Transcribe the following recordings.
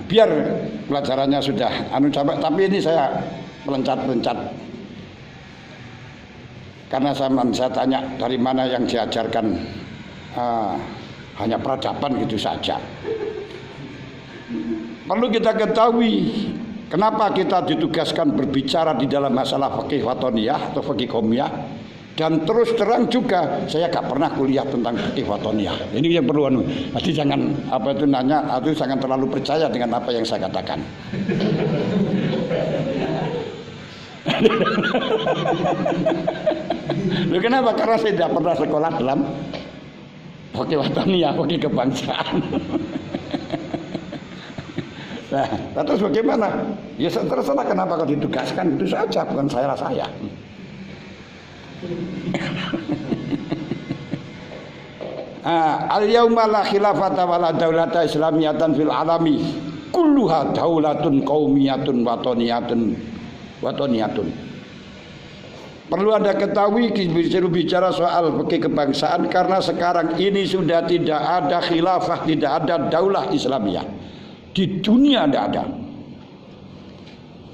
biar pelajarannya sudah tapi ini saya melencat-lencat karena saya tanya dari mana yang diajarkan hanya peradaban gitu saja. Perlu kita ketahui kenapa kita ditugaskan berbicara di dalam masalah fikih watoniyah atau fikih qaumiyah. Dan terus terang juga saya gak pernah kuliah tentang fikih watoniyah. Ini yang perlu jadi jangan nanya atau jangan terlalu percaya dengan apa yang saya katakan. Loh, kenapa? Karena saya tidak pernah sekolah dalam fikih watoniyah, fikih kebangsaan. Nah, terus bagaimana? Ya terserah kenapa kau ditugaskan, itu saja, bukan saya. Al-yauma la khilafata wala daulata islamiyatan fil alami kulluha daulatun qaumiyatun watoniyatun. Perlu Anda ketahui bicara soal fikih kebangsaan karena sekarang ini sudah tidak ada khilafah, tidak ada daulah Islamiyah. Di dunia tidak ada.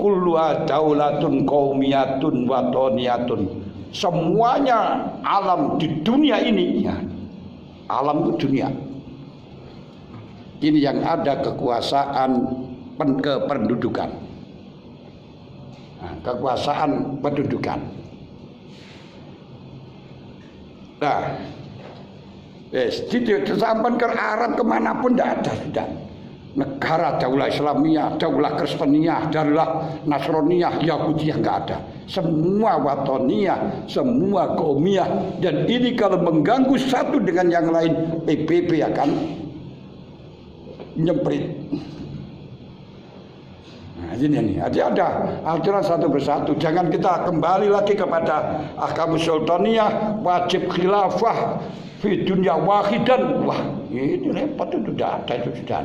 Kulluha daulatun qaumiyatun watoniyatun. Semuanya alam di dunia ini ya, alam itu dunia ini yang ada kekuasaan kependudukan, kekuasaan pendudukan. Nah, disampan ke Arab kemanapun tidak ada sudah. Negara daulah Islamiyah, daulah Kristeniyah, daulah Nasroniyah, Yahudiyah nggak ada. Semua watoniyah, semua qaumiyah, dan ini kalau mengganggu satu dengan yang lain, PBB akan nyemprit. Nah, ini ada aturan satu persatu. Jangan kita kembali lagi kepada ahkamus sultaniyah, wajib khilafah fi dunya wahidan. Wah, ini repot, itu sudah ada itu sudah.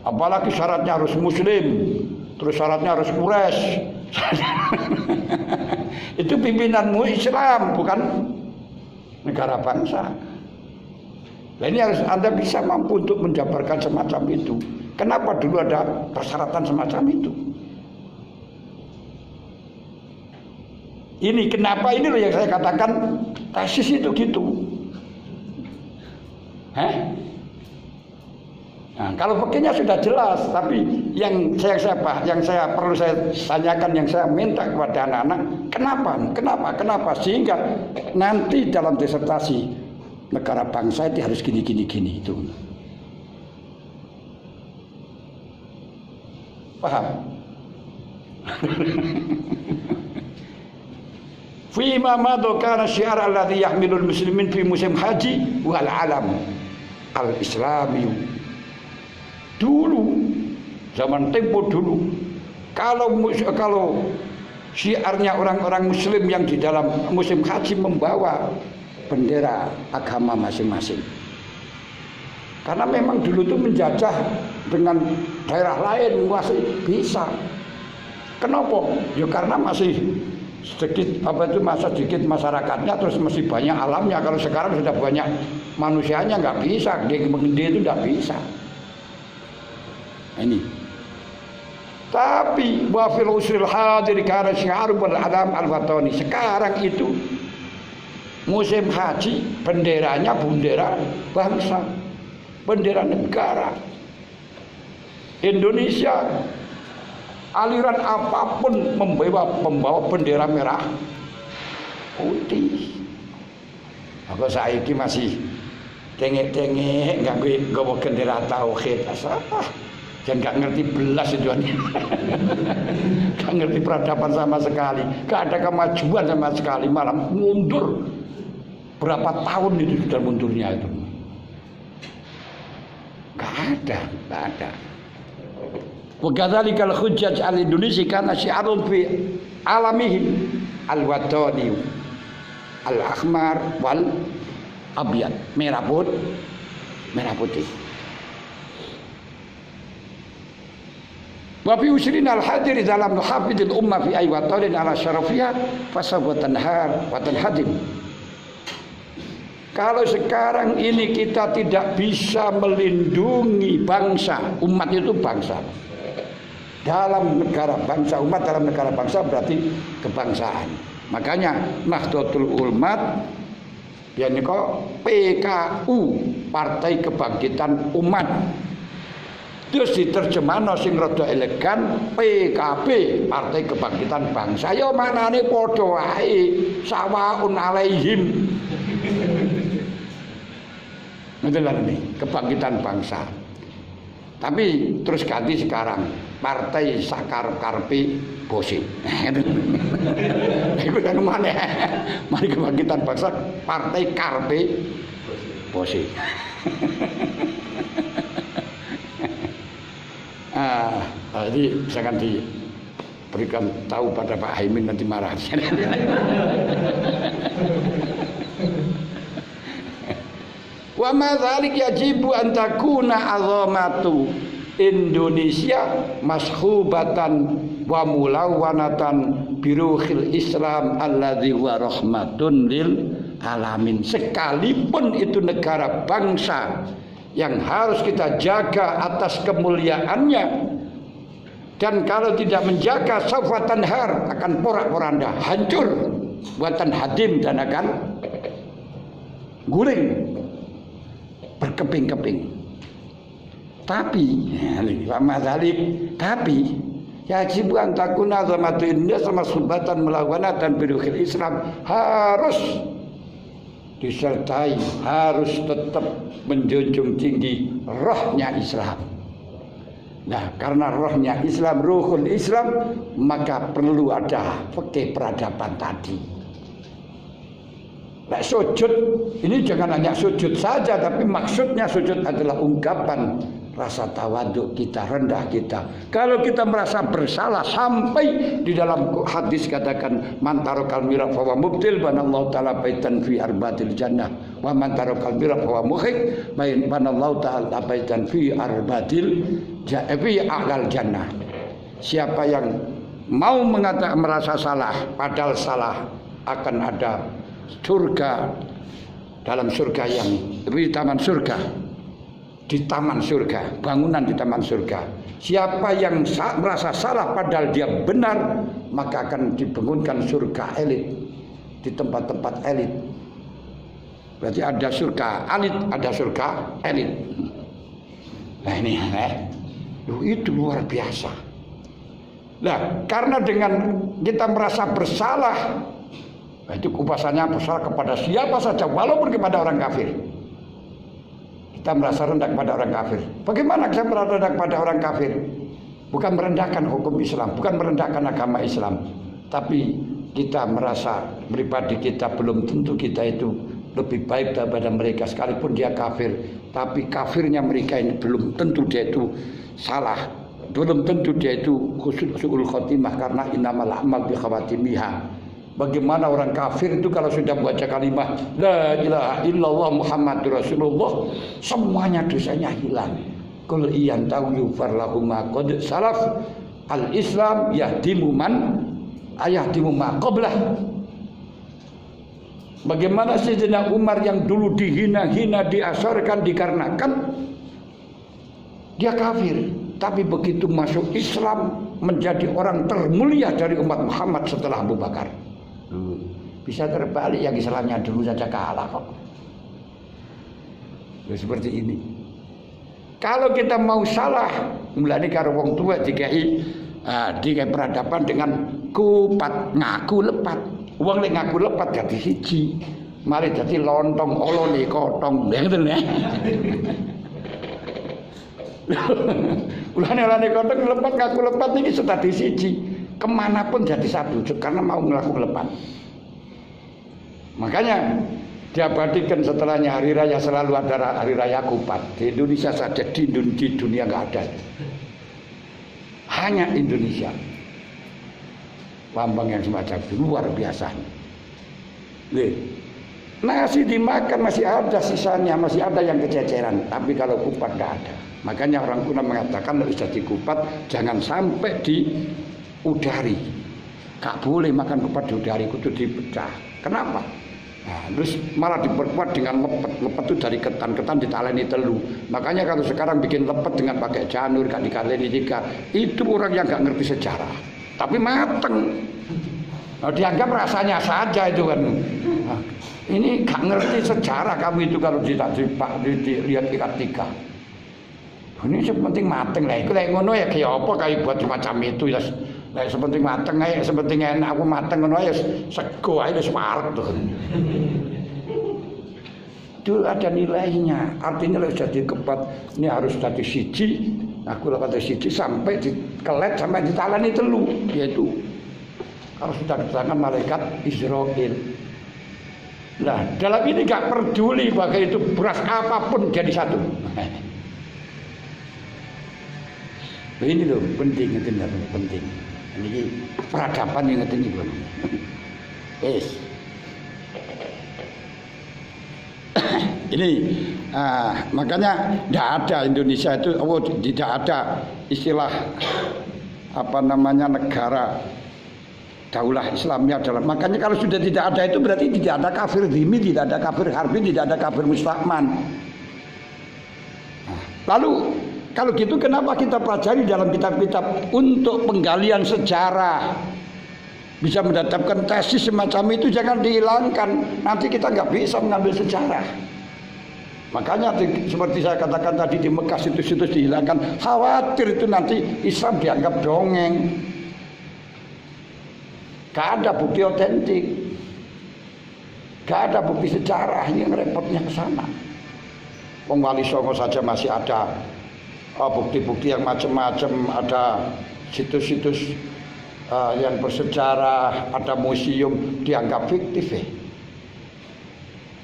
Apalagi syaratnya harus muslim, terus syaratnya harus Quraisy. Itu pimpinanmu Islam, bukan negara bangsa. Nah, ini harus Anda bisa mampu untuk menjabarkan semacam itu. Kenapa dulu ada persyaratan semacam itu? Ini kenapa ini loh yang saya katakan tesis itu gitu. Nah, kalau fikihnya sudah jelas, tapi yang saya perlu saya tanyakan, yang saya minta kepada anak-anak, kenapa? Sehingga nanti dalam disertasi negara bangsa itu harus gini itu. Paham? Fi ma madha kana syiar alladhi yahmilul muslimin fi musim haji wal alam al-islami. Dulu, zaman tempo dulu, kalau syiarnya orang-orang muslim yang di dalam musim haji membawa bendera agama masing-masing. Karena memang dulu itu menjajah dengan daerah lain masih bisa. Kenapa? Ya karena masih sedikit sedikit masyarakatnya, terus masih banyak alamnya. Kalau sekarang sudah banyak manusianya, nggak bisa, dia itu nggak bisa. Ini. Tapi wa fil usril hadir kana syi'arul alam al-watani. Sekarang itu musim haji benderanya bendera bangsa, bendera negara. Indonesia aliran apapun membawa bendera merah putih. Apa saiki masih tengek-tengek nggawa bendera tauhid asah. Dan gak ngerti belas itu gak ngerti peradaban sama sekali, gak ada kemajuan sama sekali, malah mundur. Berapa tahun itu sudah mundurnya itu, gak ada. Wakadzalika al-hujjaj al-Indonesia karena syiarun fi alamihim al-watani al-ahmar wal abyad, merah putih. Wa fi usrina al-hadir dalam hafidil ummah fi ay watanin ala syarafiyah fasawwa tanhar wa tanhadim. Kalau sekarang ini kita tidak bisa melindungi bangsa, umat itu bangsa. Dalam negara bangsa, umat dalam negara bangsa berarti kebangsaan. Makanya Nahdlatul Ulama ya niko PKU, Partai Kebangkitan Umat. Terus diterjemahno sing rada elegan PKB, Partai Kebangkitan Bangsa. Ya manane padha wae, sawaun alaihim. Itulah ini kebangkitan bangsa. Tapi terus ganti sekarang Partai Sakar Karpi Bosi. Iku nang mana? Mari kebangkitan bangsa Partai Karpi Bosi. Jadi sangat diberikan tahu pada Pak Haimin nanti marah. Wa ma dzalik yajibu an takuna azamatu Indonesia mashubatan wa mulawwanatan biruhil Islam alladzi wa rahmatun lil alamin. Sekalipun itu negara bangsa yang harus kita jaga atas kemuliaannya, dan kalau tidak menjaga sawfatan har akan porak-poranda, hancur, buatan hadim dan akan guling berkeping-keping. Tapi yajib an takuna azamatu Indonesia sama subatan melawanatan biruhil Islam, harus disertai, harus tetap menjunjung tinggi rohnya Islam. Nah, karena rohnya Islam, ruhul Islam, maka perlu ada fikih peradaban tadi. Nah, sujud ini jangan hanya sujud saja, tapi maksudnya sujud adalah ungkapan rasa tawaduk kita, rendah kita. Kalau kita merasa bersalah, sampai di dalam hadis katakan man tarakal mirab fa mubtil banallahu taala baitan fi arbatil jannah wa man tarakal mirab fa muhik banallahu taala baitan fi arbatil fi a'lal jannah. Siapa yang mau mengatakan merasa salah padahal salah, akan ada surga, dalam surga yang di taman surga, di taman surga, bangunan di taman surga. Siapa yang merasa salah padahal dia benar, maka akan dibangunkan surga elit di tempat-tempat elit. Berarti ada surga elit, ada surga elit. Nah ini itu luar biasa. Nah, karena dengan kita merasa bersalah, itu kupasannya bersalah kepada siapa saja, walaupun kepada orang kafir. Kita merasa rendah kepada orang kafir. Bagaimana kita merasa rendah kepada orang kafir? Bukan merendahkan hukum Islam, bukan merendahkan agama Islam, tapi kita merasa pribadi kita belum tentu kita itu lebih baik daripada mereka, sekalipun dia kafir. Tapi kafirnya mereka ini belum tentu dia itu salah, belum tentu dia itu husnul khotimah, karena innamal a'mal bi khawatimihah. Bagaimana orang kafir itu kalau sudah baca kalimat la ilaha illallah Muhammadur Rasulullah, semuanya dosanya hilang. Qul iyan tahu yufar lahum ma qad salaf al Islam yahdimu man ayahdimu ma qablah. Bagaimana Sayyidina Umar yang dulu dihina-hina, diasarkan, dikarenakan dia kafir, tapi begitu masuk Islam menjadi orang termulia dari umat Muhammad setelah Abu Bakar. Bisa terbalik, yang Islamnya dulu saja kalah kok. Ya, seperti ini. Kalau kita mau salah, mulai karo wong tua dikai peradaban dengan kupat, ngaku lepat. Wong lek ngaku lepat jadi siji, mari jadi lontong olone kotong, ngoten ya. Ulane kotong lepat, ngaku lepat ini sudah di siji. Kemanapun jadi satu, karena mau melakukan lepas. Makanya diabadikan setelahnya hari raya, selalu ada hari raya kupat. Di Indonesia saja, di dunia nggak ada. Hanya Indonesia. Lambang yang semacam itu luar biasa. Nasi dimakan masih ada sisanya, masih ada yang kececeran. Tapi kalau kupat nggak ada. Makanya orang kuno mengatakan kalau jadi kupat jangan sampai di udari. Gak boleh makan kupat di udari, kudu dipecah. Kenapa? Nah, terus malah diperkuat dengan lepet itu dari ketan ditaleni telu. Makanya kalau sekarang bikin lepet dengan pakai janur gak dikaleni 3, itu orang yang gak ngerti sejarah. Tapi mateng. Nah, dianggap rasanya saja itu kan. Nah, ini gak ngerti sejarah kamu itu kalau dilihat ikat 3. Ini sepenting mateng lah. Iku lek ngono ya kaya apa kayak buat semacam itu ya. Lek sepenting mateng ae, sepenting enak aku mateng ngono ya sego ae wis parek tuh. Itu ada nilainya. Artinya lek jadi kebat ini harus jadi siji. Aku lek kata siji sampai dikelet sampai ditalani telu, yaitu kalau sudah ditangan malaikat Israil. Nah, dalam ini gak peduli pakai itu beras apapun jadi satu. Ini loh penting, penting. Ini peradaban yang ngerti ini. Yes. Ini makanya tidak ada Indonesia itu, tidak ada istilah apa namanya negara daulah Islamnya dalam. Makanya kalau sudah tidak ada itu berarti tidak ada kafir dhimmi, tidak ada kafir harbi, tidak ada kafir musta'man. Lalu kalau gitu kenapa kita pelajari dalam kitab-kitab untuk penggalian sejarah? Bisa mendatangkan tesis semacam itu jangan dihilangkan. Nanti kita nggak bisa mengambil sejarah. Makanya seperti saya katakan tadi di Mekah situs-situs dihilangkan. Khawatir itu nanti Islam dianggap dongeng. Gak ada bukti otentik. Gak ada bukti sejarah, yang repotnya ke sana. Wong Wali Songo saja masih ada bukti-bukti yang macam-macam, ada situs-situs yang bersejarah, ada museum dianggap fiktif.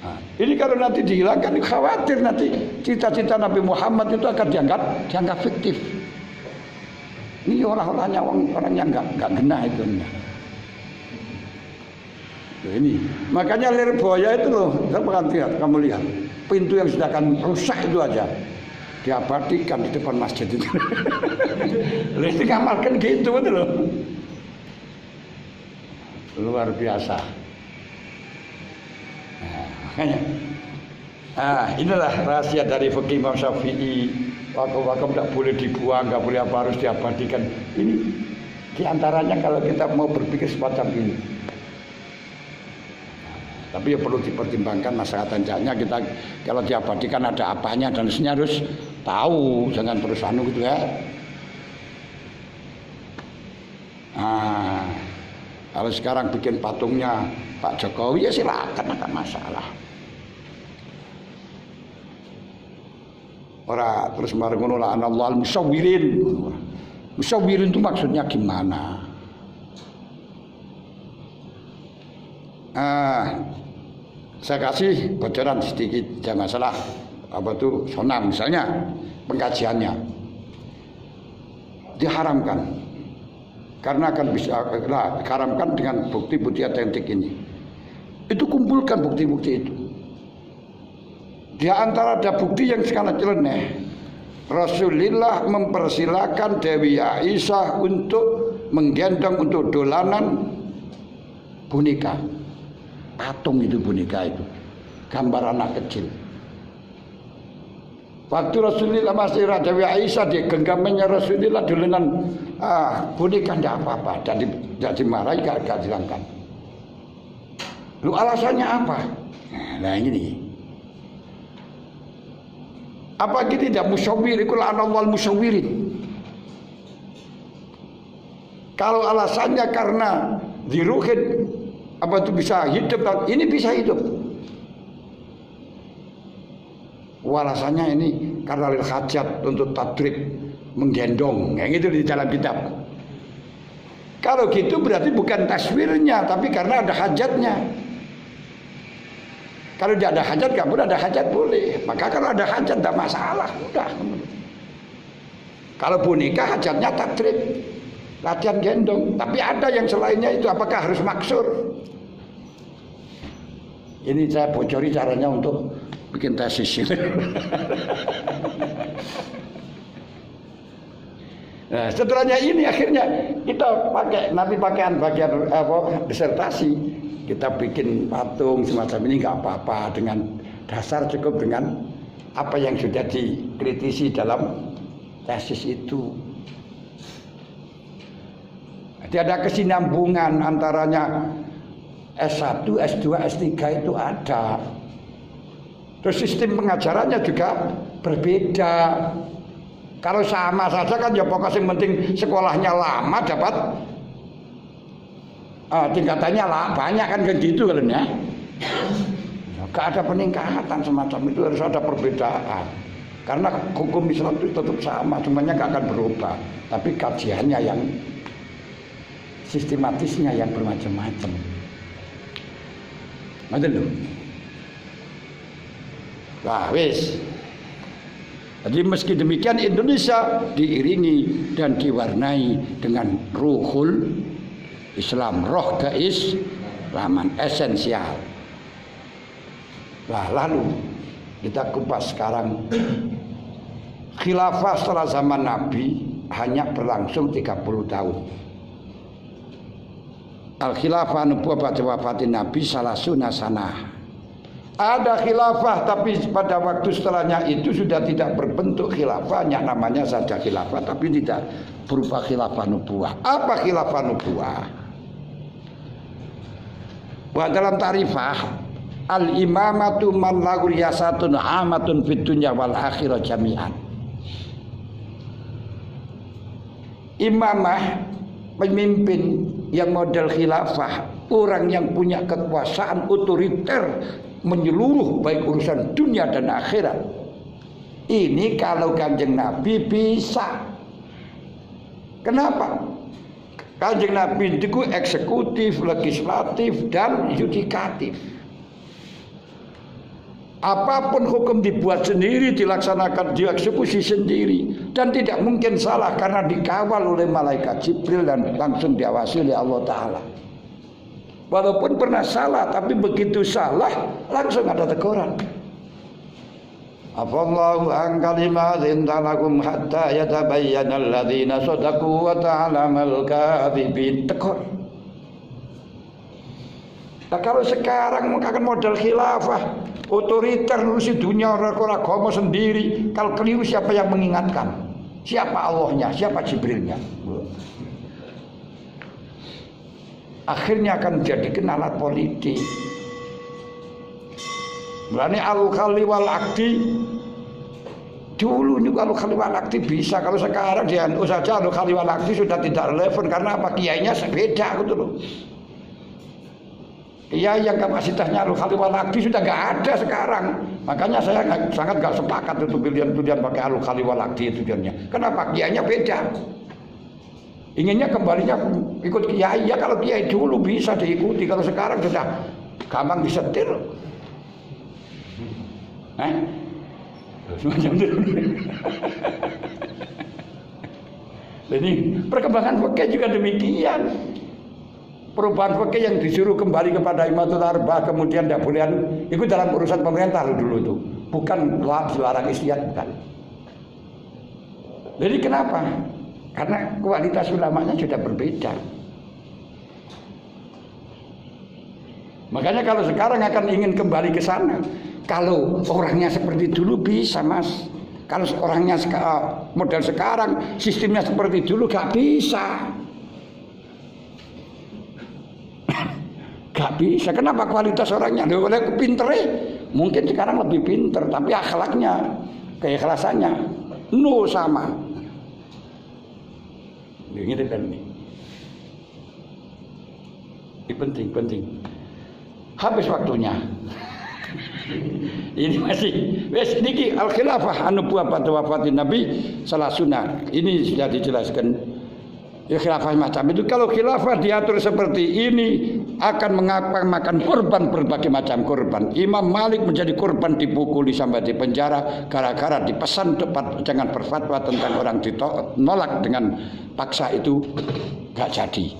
Nah, ini kalau nanti dihilangkan, khawatir nanti cita-cita Nabi Muhammad itu akan dianggap fiktif. Ini orang-orangnya orang yang nggak genah itu. Nah, ini makanya Lirboyo itu loh, kamu lihat pintu yang sudah akan rusak itu aja diabadikan di depan masjid itu. Listrik ngamalkan gitu betul loh. Luar biasa. Nah, makanya inilah rahasia dari fikih Imam Syafi'i. Wakaf tidak boleh dibuang, nggak boleh apa, harus diabadikan. Ini diantaranya kalau kita mau berpikir semacam ini. Tapi ya perlu dipertimbangkan masyarakat tancaknya, kita kalau diabadikan ada apanya dan sebenarnya harus tahu, jangan terus gitu ya. Kalau sekarang bikin patungnya Pak Jokowi ya silakan, ada masalah. Ora terus bareng ngono la anallahu al-musawwirin. Musawwirin itu maksudnya gimana? Saya kasih bocoran sedikit, jangan masalah apa itu sonam misalnya pengkajiannya diharamkan karena akan bisa diharamkan dengan bukti-bukti otentik ini. Itu kumpulkan bukti-bukti itu. Di antara ada bukti yang sangat nyeleneh. Rasulullah mempersilahkan Dewi Aisyah untuk menggendong untuk dolanan boneka. Patung itu boneka itu. Gambar anak kecil. Waktu Rasulullah masih Dewi Aisyah di genggamannya Rasulullah dolanan boneka tidak apa-apa dan tidak dimarahi, gak dilangkan. Lu alasannya apa? Nah ini. Apa gitu tidak musawwir iku la'anallahu musawwirin. Kalau alasannya karena diruhin apa itu bisa hidup, ini bisa hidup. Alasannya ini karena lil hajat untuk tadrib menggendong, kayak gitu di dalam kitab. Kalau gitu berarti bukan taswirnya, tapi karena ada hajatnya. Kalau tidak ada hajat, nggak boleh, ada hajat boleh. Maka kalau ada hajat tidak masalah, udah. Kalau boneka hajatnya tadrib, latihan gendong. Tapi ada yang selainnya itu, apakah harus maksur? Ini saya bocori caranya untuk bikin tesis. Nah, setelahnya ini akhirnya kita pakai nanti bagian disertasi. kita bikin patung semacam ini nggak apa-apa, dengan dasar cukup dengan apa yang sudah dikritisi dalam tesis itu. Jadi ada kesinambungan antaranya S1, S2, S3 itu ada. Terus sistem pengajarannya juga berbeda. Kalau sama saja kan ya pokoknya yang penting sekolahnya lama dapat tingkatannya lah banyak kan gitu kan ya. Gak ada peningkatan semacam itu, harus ada perbedaan. Karena hukum Islam itu tetap sama, semuanya gak akan berubah. Tapi kajiannya yang sistematisnya yang bermacam-macam. Ngerti lho? Wah, wis. Jadi meski demikian Indonesia diiringi dan diwarnai dengan ruhul Islam, roh keislaman esensial. Nah, lalu kita kupas sekarang. Khilafah setelah zaman Nabi hanya berlangsung 30 tahun. Al-khilafah nubuwah pada wafatin Nabi salasuna sanah. Ada khilafah tapi pada waktu setelahnya itu sudah tidak berbentuk khilafahnya, namanya saja khilafah tapi tidak berupa khilafah nubuwah. Apa khilafah nubuwah? Wah, dalam tarifah al-imamatu man lahu riyasatun amatun fid dunya wal akhirah jami'an. Imamah, pemimpin yang model khilafah, orang yang punya kekuasaan otoriter menyeluruh baik urusan dunia dan akhirat. Ini kalau Kanjeng Nabi bisa. Kenapa? Kanjeng Nabi itu eksekutif, legislatif dan yudikatif. Apapun hukum dibuat sendiri, dilaksanakan, dieksekusi sendiri, dan tidak mungkin salah karena dikawal oleh malaikat Jibril dan langsung diawasi oleh Allah Ta'ala. Walaupun pernah salah, tapi begitu salah langsung ada teguran. Afallahu an kalimatin talakum hatta yatabayyana alladhina shadaqu wa ta'lamal kadhibin. Tegur. Nah, kalau sekarang menggunakan model khilafah, otoriter ngurusi dunia orang agama sendiri, kalau keliru siapa yang mengingatkan? Siapa Allahnya? Siapa Jibrilnya? Akhirnya akan menjadi alat politik. Berani al-khali wal akdi. Dulu ini kalau khali wal akdi bisa, kalau sekarang dia saja al-khali wal akdi sudah tidak relevan karena apa? Kiainya beda gitu loh. Kiai yang kapasitasnya al-khali wal akdi sudah nggak ada sekarang. Makanya saya sangat nggak sepakat itu pilihan pakai al-khali wal akdi itu tujuannya. Kenapa? Kiainya beda. Inginnya kembalinya ikut kiai, ya kalau kiai dulu bisa diikuti, kalau sekarang sudah gampang disetir. Semacam itu. Ini perkembangan fikih juga demikian. Perubahan fikih yang disuruh kembali kepada imatul arba'ah kemudian tidak boleh itu dalam urusan pemerintah dulu itu, bukan larang istiadat, bukan. Jadi kenapa? Karena kualitas ulamanya sudah berbeda. Makanya kalau sekarang akan ingin kembali ke sana, kalau orangnya seperti dulu bisa, Mas. Kalau orangnya model sekarang, sistemnya seperti dulu gak bisa. Gak bisa. Kenapa? Kualitas orangnya. Oleh pinternya mungkin sekarang lebih pinter, tapi akhlaknya, keikhlasannya sama. Ini kan ini penting. Habis waktunya. Ini masih wes niki al-khilafah an-nubuwah pada wafatin Nabi salasuna. Ini sudah dijelaskan. Ya, khilafah macam itu. Kalau khilafah diatur seperti ini akan makan korban, berbagai macam korban. Imam Malik menjadi korban, dipukuli sampai di penjara gara-gara dipesan tepat jangan berfatwa tentang orang ditolak dengan paksa itu gak jadi.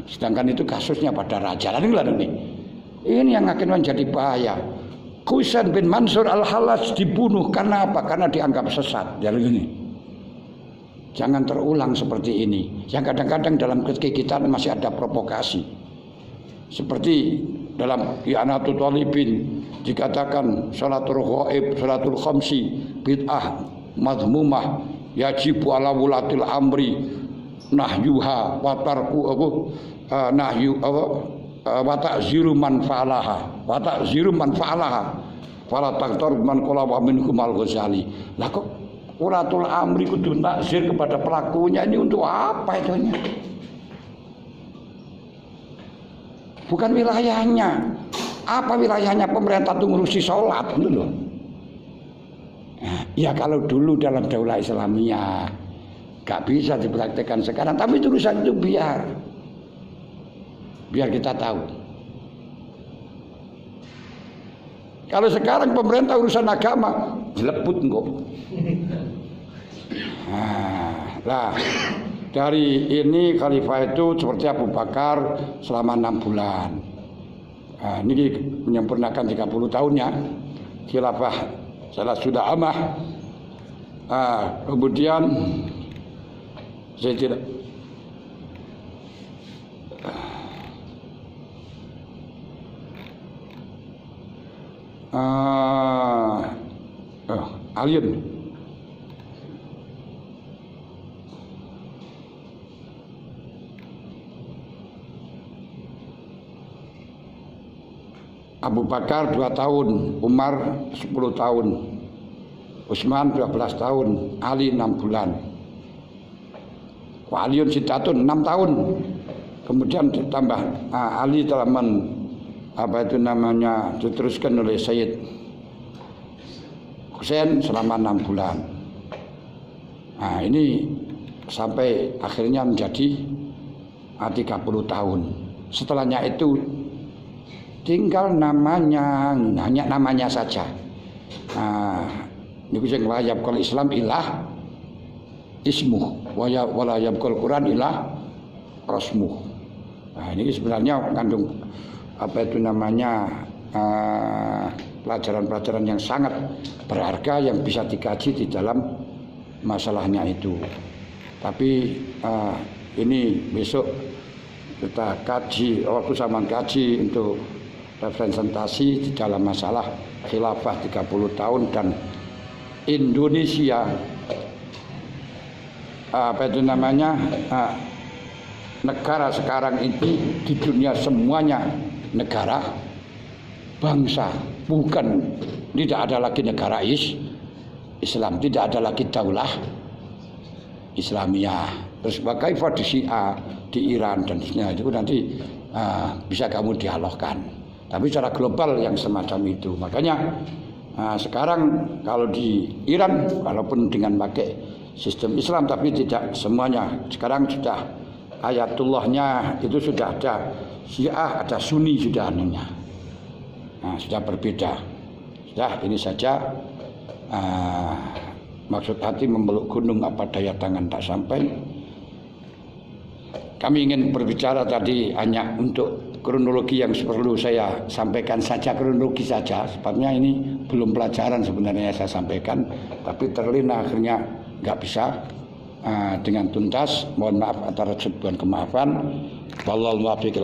Sedangkan itu kasusnya pada raja. Lalu ini yang akan menjadi bahaya. Husain bin Mansur al-Hallaj dibunuh karena apa? Karena dianggap sesat. Jadi ini. Jangan terulang seperti ini. Yang kadang-kadang dalam fikih kita masih ada provokasi. Seperti dalam I'anatul Talibin dikatakan salatul ghaib, salatul khamsi bid'ah madhmumah yajibu ala wulatil amri nahyuha wa tarku nahyu wa ta'ziru man fa'alaha fala taktor man qala wa minkum al-Ghazali. Lah kok ulatul amri kudu takzir kepada pelakunya, ini untuk apa itu? Bukan wilayahnya. Apa wilayahnya pemerintah itu ngurusi sholat gitu loh. Nah, ya kalau dulu dalam daulah Islamiyah gak bisa dipraktekkan sekarang, tapi urusan itu biar kita tahu. Kalau sekarang pemerintah urusan agama dileput kok. Nah, dari ini khalifah itu seperti Abu Bakar selama 6 bulan. Nah, ini menyempurnakan 30 tahunnya khilafah salah sudah amah. Kemudian saya tidak alien. Abu Bakar 2 tahun, Umar 10 tahun, Utsman 12 tahun, Ali 6 bulan. Wa Aliun Sitatun 6 tahun. Kemudian ditambah Ali telah diteruskan oleh Sayyid Husain selama 6 bulan. Nah, ini sampai akhirnya menjadi 30 tahun. Setelahnya itu tinggal namanya, hanya namanya saja. Niku sing la yabqal Islam ilah ismuh wa la yabqal Quran ilah rasmuh. Nah, ini sebenarnya mengandung pelajaran-pelajaran yang sangat berharga yang bisa dikaji di dalam masalahnya itu. Tapi ini besok kita kaji, waktu sama kaji untuk representasi di dalam masalah khilafah 30 tahun dan Indonesia negara sekarang ini di dunia semuanya negara bangsa, bukan, tidak ada lagi negara Islam, tidak ada lagi daulah Islamiyah. Terus bagaimana di Syiah, di Iran dan sebagainya itu nanti bisa kamu dialogkan. Tapi secara global yang semacam itu. Makanya sekarang kalau di Iran, walaupun dengan pakai sistem Islam, tapi tidak semuanya. Sekarang sudah ayatullahnya itu sudah ada Syiah, ada Sunni sudah anunya. Sudah berbeda. Sudah ini saja. Maksud hati memeluk gunung apa daya tangan tak sampai. Kami ingin berbicara tadi hanya untuk kronologi yang perlu saya sampaikan saja, kronologi saja. Sebabnya ini belum pelajaran sebenarnya saya sampaikan, tapi terlena akhirnya nggak bisa dengan tuntas. Mohon maaf atas sebuah kemaafan. Wallahu muwaffiq.